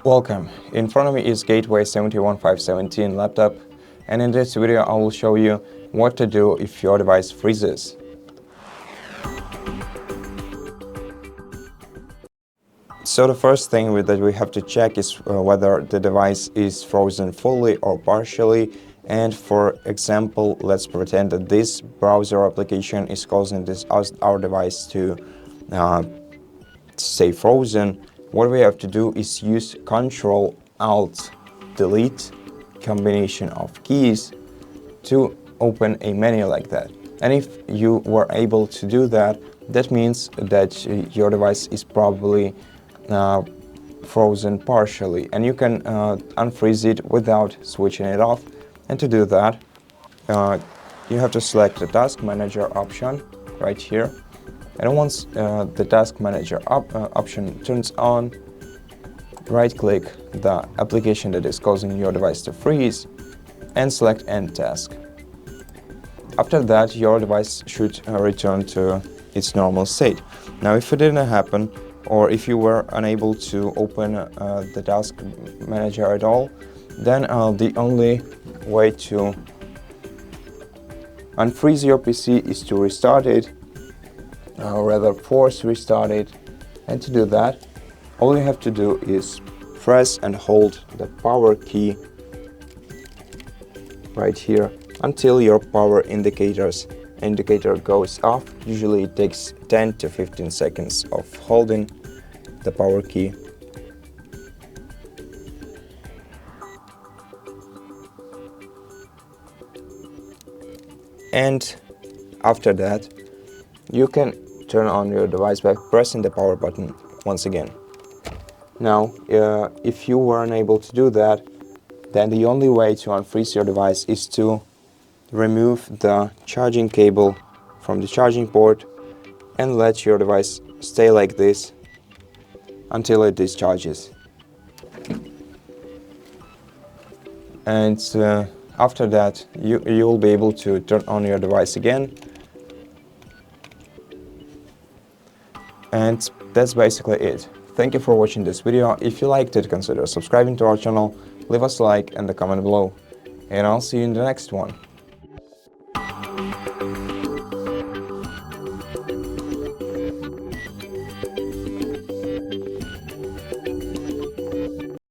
Welcome. In front of me is Gateway 71517 laptop, and in this video I will show you what to do if your device freezes. So the first thing that we have to check is whether the device is frozen fully or partially. And for example, let's pretend that this browser application is causing our device to stay frozen. What we have to do is use Ctrl Alt Delete combination of keys to open a menu like that. And if you were able to do that, that means that your device is probably frozen partially, and you can unfreeze it without switching it off. And to do that, you have to select the Task Manager option right here. And once the Task Manager option turns on, right-click the application that is causing your device to freeze and select End Task. After that, your device should return to its normal state. Now, if it didn't happen, or if you were unable to open the Task Manager at all, then the only way to unfreeze your PC is to restart it, or rather force restart it. And to do that, all you have to do is press and hold the power key right here until your power indicator goes off. Usually it takes 10 to 15 seconds of holding the power key. And after that, you can turn on your device by pressing the power button once again. Now, if you were unable to do that, then the only way to unfreeze your device is to remove the charging cable from the charging port and let your device stay like this until it discharges. And after that, you will be able to turn on your device again. And that's basically it. Thank you for watching this video. If you liked it, consider subscribing to our channel, leave us a like and a comment below. And I'll see you in the next one.